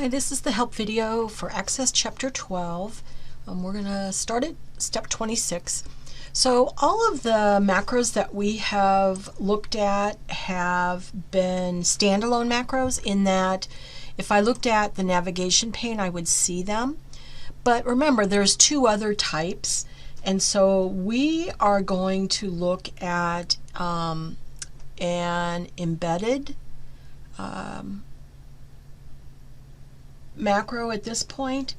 Hi, this is the help video for Access Chapter 12. We're going to start at step 26. So all of the macros that we have looked at have been standalone macros in that if I looked at the navigation pane, I would see them. But remember, there's two other types. And so we are going to look at an embedded macro at this point.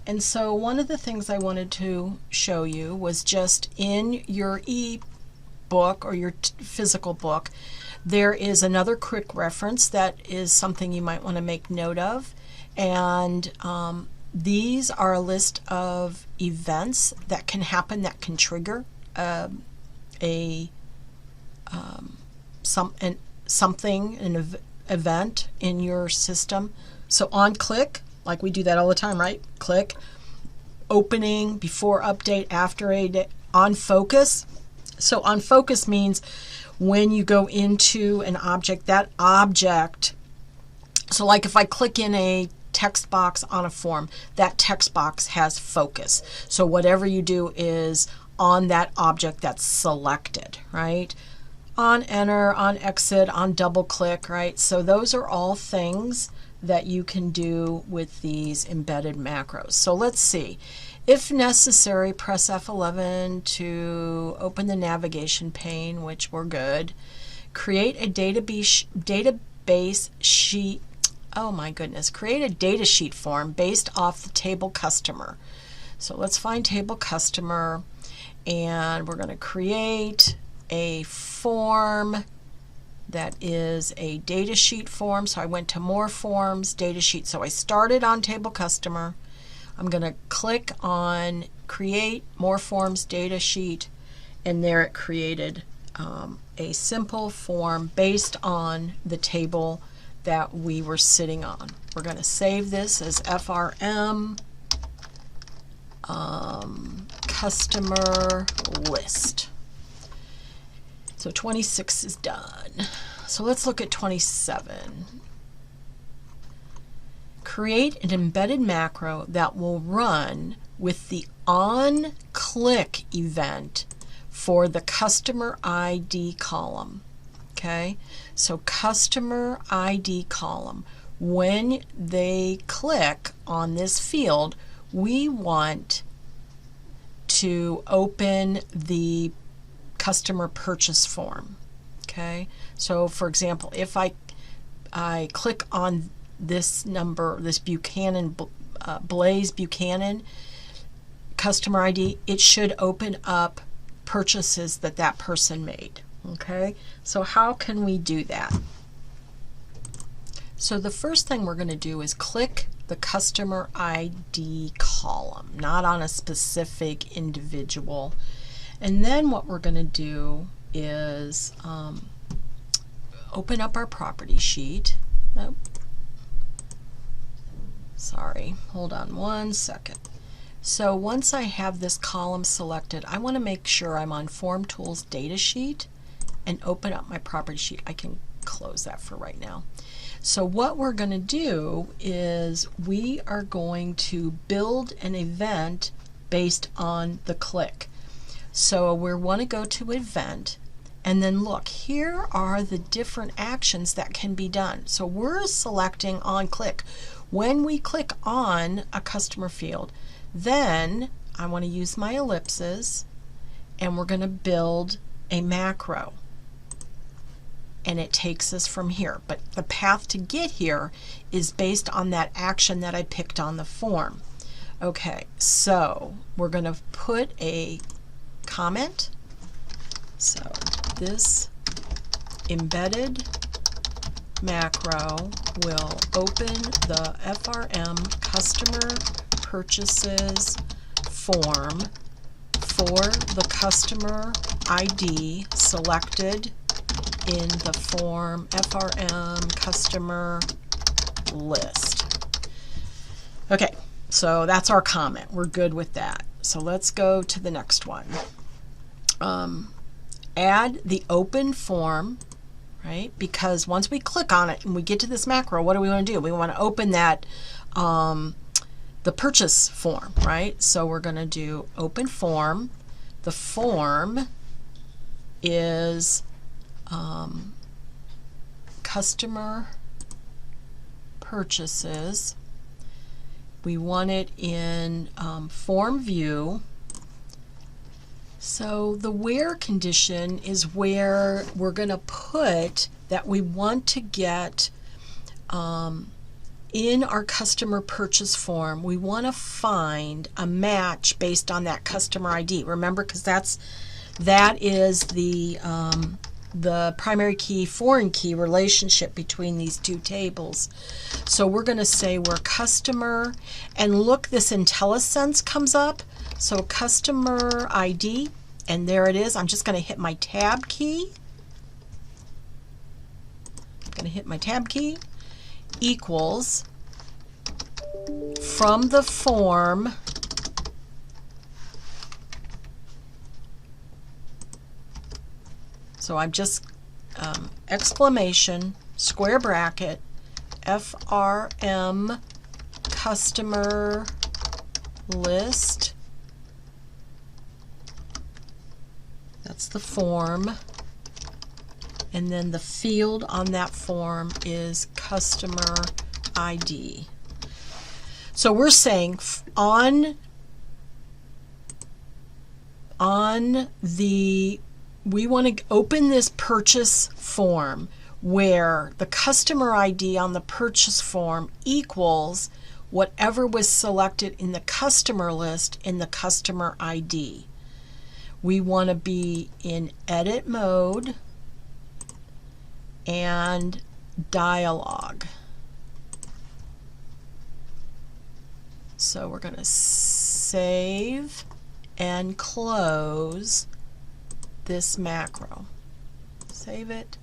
And so one of the things I wanted to show you was just in your e-book or your physical book, there is another quick reference that is something you might want to make note of. And these are a list of events that can happen that can trigger an event in your system. So on click, like we do that all the time, right? Click, opening, before update, after on focus. So on focus means when you go into an object, that object, so like if I click in a text box on a form, that text box has focus. So whatever you do is on that object that's selected, right? On enter, on exit, on double click, right? So those are all things that you can do with these embedded macros. So let's see. If necessary, press F11 to open the navigation pane, which we're good. Create a database sheet. Oh my goodness. Create a data sheet form based off the table customer. So let's find table customer, and we're going to create a form that is a data sheet form. So I went to more forms, data sheet. So I started on table customer. I'm going to click on create more forms data sheet, and there it created a simple form based on the table that we were sitting on. We're going to save this as FRM customer list. So 26 is done. So let's look at 27. Create an embedded macro that will run with the on-click event for the customer ID column. Okay, so customer ID column. When they click on this field, we want to open the customer purchase form. Okay, so for example, if I click on this number, this Buchanan, Blaze Buchanan customer ID, it should open up purchases that that person made. Okay, so how can we do that? So the first thing we're going to do is click the customer ID column, not on a specific individual. And then what we're going to do is open up our property sheet. Oh, sorry, hold on one second. So once I have this column selected, I want to make sure I'm on Form Tools Data Sheet and open up my property sheet. I can close that for right now. So what we're going to do is we are going to build an event based on the click. So we want to go to event, and then look, here are the different actions that can be done. So we're selecting on click. When we click on a customer field, then I want to use my ellipses, and we're going to build a macro. And it takes us from here. But the path to get here is based on that action that I picked on the form. Okay, so we're going to put a comment. So this embedded macro will open the FRM customer purchases form for the customer ID selected in the form FRM customer list. Okay, so that's our comment. We're good with that. So let's go to the next one. Add the open form, right? Because once we click on it and we get to this macro, what do we want to do? We want to open that the purchase form, right? So we're going to do open form. The form is customer purchases. We want it in form view. So the where condition is where we're going to put that we want to get in our customer purchase form. We want to find a match based on that customer ID. Remember, because that is the primary key, foreign key relationship between these two tables. So we're going to say we're customer, and look, this IntelliSense comes up. So customer ID, and there it is. I'm just going to hit my tab key. I'm going to hit my tab key, equals from the form so I'm just exclamation square bracket FRM customer list, that's the form, and then the field on that form is customer ID. So we're saying we want to open this purchase form where the customer ID on the purchase form equals whatever was selected in the customer list in the customer ID. We want to be in edit mode and dialog. So we're going to save and close this macro. Save it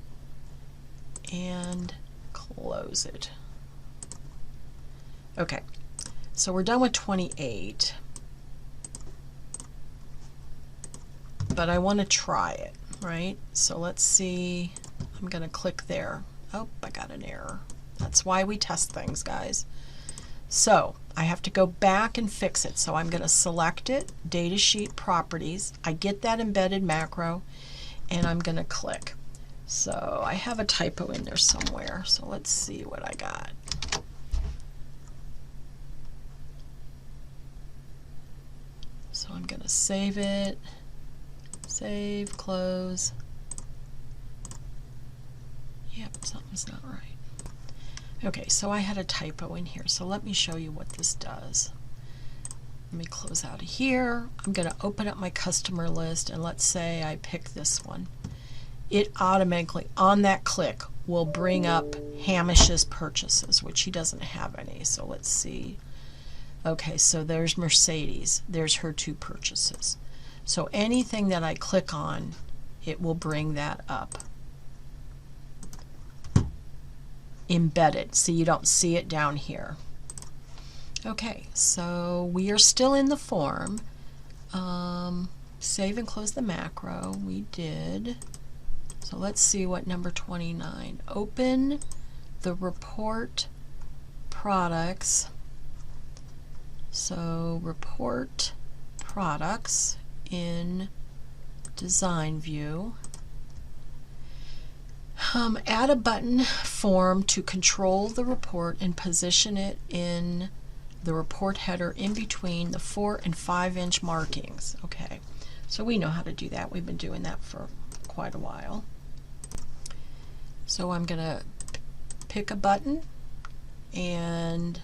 and close it. Okay, so we're done with 28, but I want to try it, right? So let's see. I'm going to click there. Oh, I got an error. That's why we test things, guys. So I have to go back and fix it. So I'm going to select it, datasheet properties. I get that embedded macro, and I'm going to click. So I have a typo in there somewhere. So let's see what I got. So I'm going to save it, save, close. Yep, something's not right. Okay, so I had a typo in here, so let me show you what this does. Let me close out of here. I'm going to open up my customer list, and let's say I pick this one. It automatically, on that click, will bring up Hamish's purchases, which he doesn't have any. So let's see. Okay, so there's Mercedes. There's her 2 purchases. So anything that I click on, it will bring that up. Embedded, so you don't see it down here. Okay, so we are still in the form. Save and close the macro. We did. So let's see what number 29. Open the report products. So report products in design view. Add a button form to control the report and position it in the report header in between the 4 and 5 inch markings. Okay, so we know how to do that. We've been doing that for quite a while. So I'm going to pick a button, and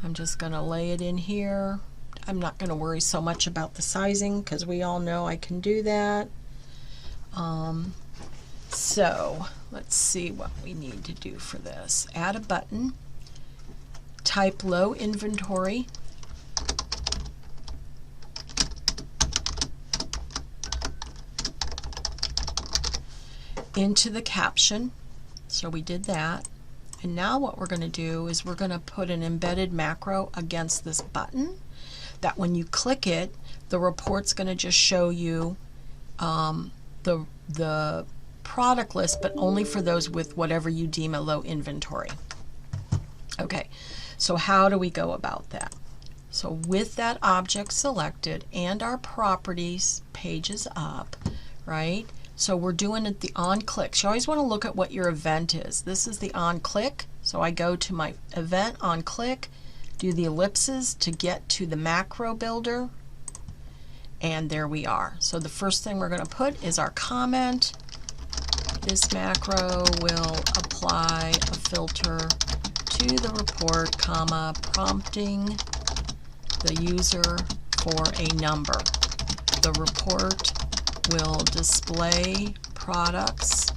I'm just going to lay it in here. I'm not going to worry so much about the sizing because we all know I can do that. So let's see what we need to do for this. Add a button, type low inventory, into the caption. So we did that. And now what we're going to do is we're going to put an embedded macro against this button that when you click it, the report's going to just show you the product list, but only for those with whatever you deem a low inventory. Okay, So how do we go about that? So with that object selected and our properties pages up, right? So we're doing it the on click. You always want to look at what your event is. This is the on click. So I go to my event on click, do the ellipses to get to the macro builder, and there we are. So the first thing we're going to put is our comment. This macro will apply a filter to the report, comma, prompting the user for a number. The report will display products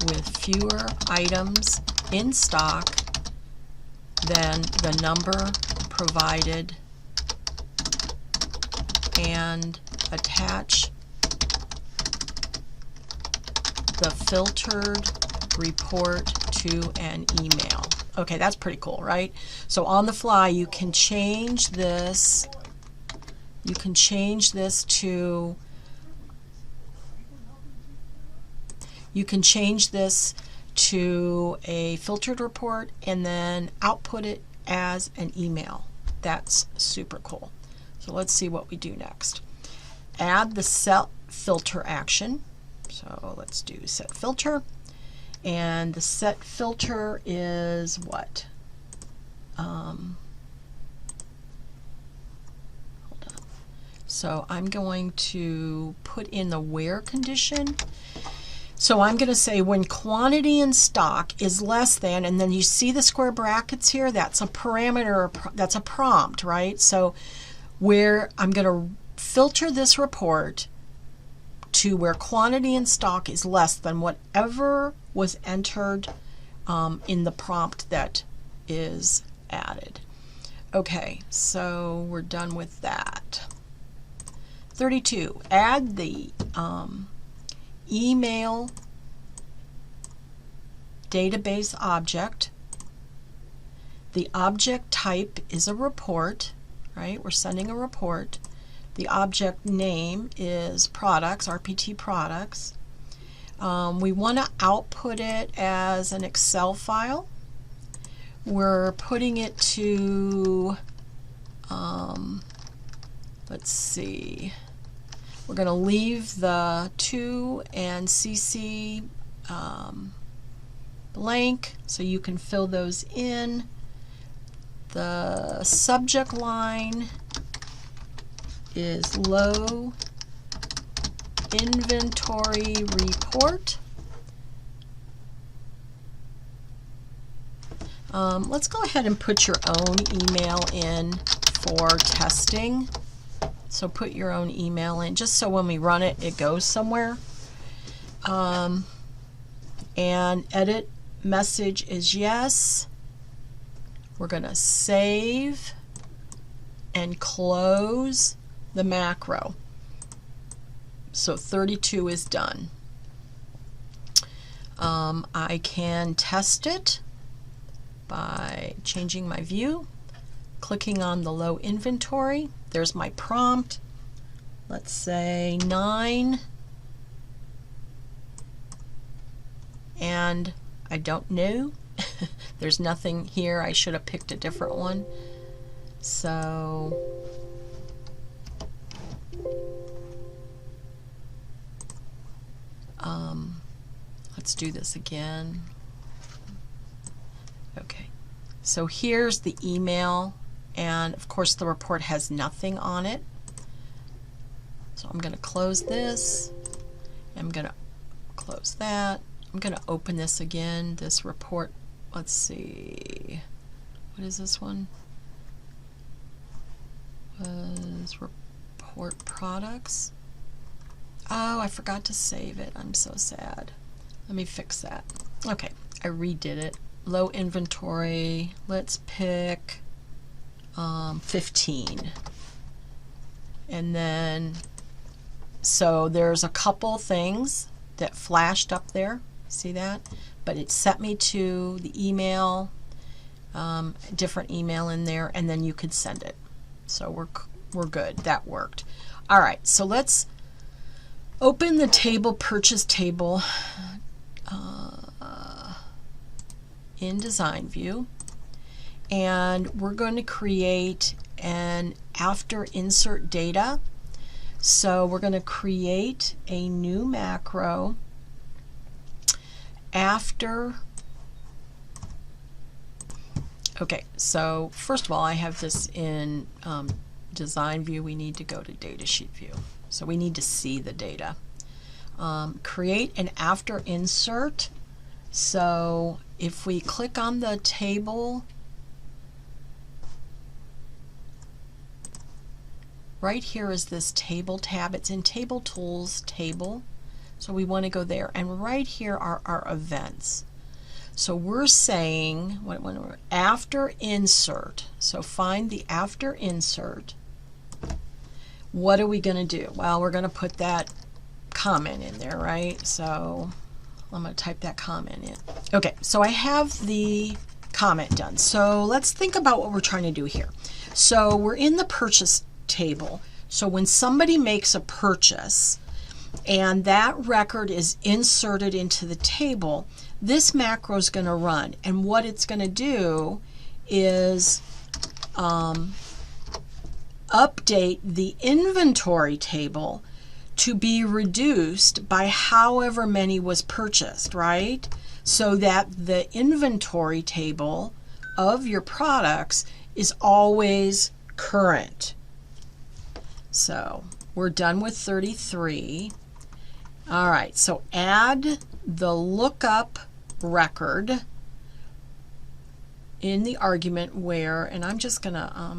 with fewer items in stock than the number provided and attach the filtered report to an email. Okay, that's pretty cool, right? So on the fly, you can change this. You can change this to. You can change this to a filtered report and then output it as an email. That's super cool. So let's see what we do next. Add the set filter action. So let's do set filter. And the set filter is what? Hold on. So I'm going to put in the where condition. So I'm going to say when quantity in stock is less than, and then you see the square brackets here, that's a parameter, that's a prompt, right? So where I'm going to filter this report to where quantity in stock is less than whatever was entered in the prompt that is added. Okay, so we're done with that. 32, add the email database object. The object type is a report, right? We're sending a report. The object name is products, RPT products. We want to output it as an Excel file. We're putting it to, let's see, we're going to leave the to and CC blank so you can fill those in. The subject line is low inventory report. Let's go ahead and put your own email in for testing. So put your own email in just so when we run it, it goes somewhere. And edit message is yes. We're going to save and close the macro. So 32 is done. I can test it by changing my view, clicking on the low inventory. There's my prompt. Let's say 9. And I don't know. There's nothing here. I should have picked a different one. So let's do this again. Okay, so here's the email, and of course the report has nothing on it. So I'm going to close this. I'm going to close that. I'm going to open this again, this report. Let's see, what is this one? Was report products. Oh, I forgot to save it. I'm so sad. Let me fix that. Okay, I redid it. Low inventory. Let's pick 15. And then, so there's a couple things that flashed up there. See that? But it set me to the email, different email in there, and then you could send it. So we're good. That worked. All right, so let's open the table, purchase table in design view, and we're going to create an after insert data. So we're going to create a new macro after. Okay, so first of all, I have this in design view. We need to go to datasheet view. So we need to see the data. Create an after insert. So if we click on the table, right here is this table tab. It's in Table Tools, Table. So we want to go there. And right here are our events. So we're saying when we're after insert. So find the after insert. What are we going to do? Well, we're going to put that comment in there, right? So I'm going to type that comment in. Okay, so I have the comment done. So let's think about what we're trying to do here. So we're in the purchase table. So when somebody makes a purchase and that record is inserted into the table, this macro is going to run. And what it's going to do is update the inventory table to be reduced by however many was purchased, right? So that the inventory table of your products is always current. So we're done with 33. All right, so add the lookup record in the argument where, and I'm just going to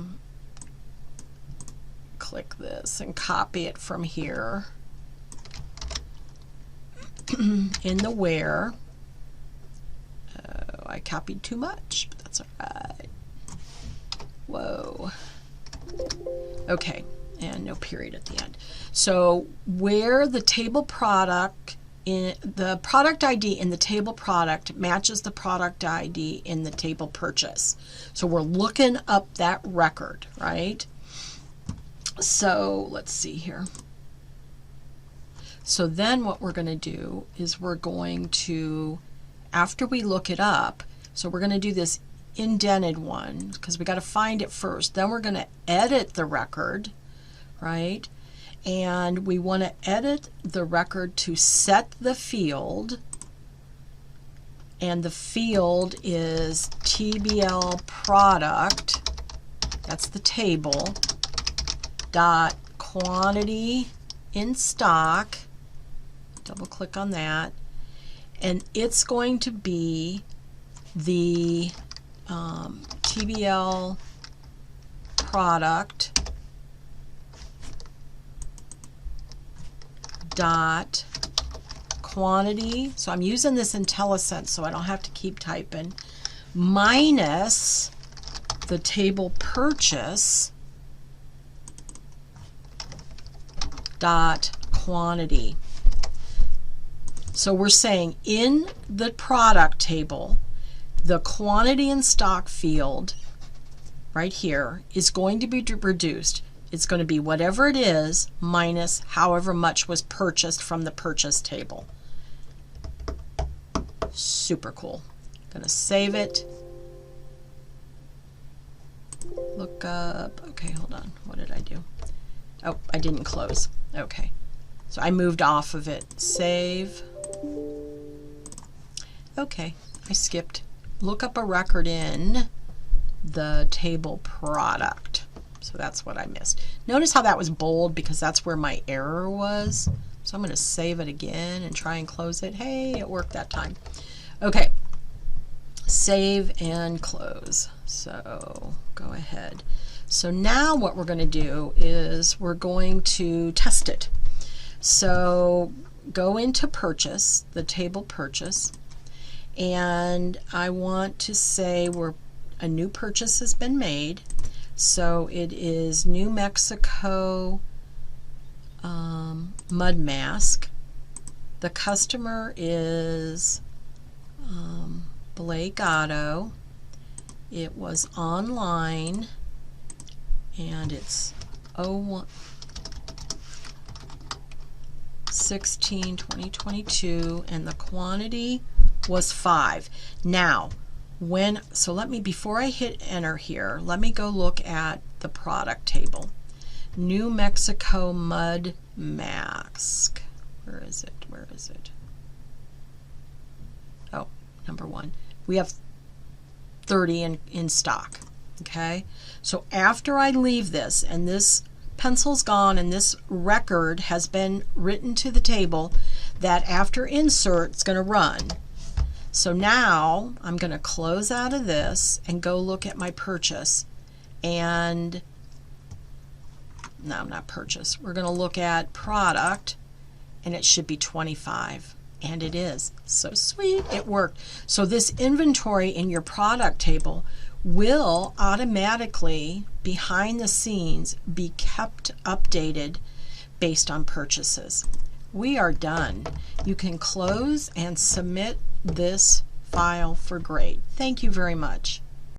click this and copy it from here in the where. Oh, I copied too much, but that's all right. Whoa. Okay, and no period at the end. So where the table product in the product ID in the table product matches the product ID in the table purchase. So we're looking up that record, right? So let's see here. So then what we're going to do is we're going to, after we look it up, so we're going to do this indented one because we got to find it first. Then we're going to edit the record, right? And we want to edit the record to set the field, and the field is TBL product, that's the table, dot quantity in stock, double click on that, and it's going to be the TBL product dot quantity, so I'm using this IntelliSense so I don't have to keep typing, minus the table purchase dot quantity. So we're saying in the product table, the quantity in stock field right here is going to be reduced. It's going to be whatever it is minus however much was purchased from the purchase table. Super cool. Going to save it. Lookup. Okay, hold on. What did I do? Oh, I didn't close. Okay. So I moved off of it. Save. Okay, I skipped. Look up a record in the table product. So that's what I missed. Notice how that was bold because that's where my error was. So I'm going to save it again and try and close it. Hey, it worked that time. Okay, save and close. So go ahead. So now what we're going to do is we're going to test it. So go into purchase, the table purchase, and I want to say a new purchase has been made. So it is New Mexico mud mask. The customer is Blake Otto. It was online and it's 01/16/2022 and the quantity was 5. Now So let me, before I hit enter here, let me go look at the product table. New Mexico mud mask. Where is it? Where is it? Oh, number 1. We have 30 in stock. Okay, so after I leave this and this pencil's gone and this record has been written to the table, that after insert it's going to run. So now I'm going to close out of this and go look at my purchase. And no, not purchase. We're going to look at product, and it should be 25. And it is. So sweet, it worked. So this inventory in your product table will automatically, behind the scenes, be kept updated based on purchases. We are done. You can close and submit this file for grade. Thank you very much.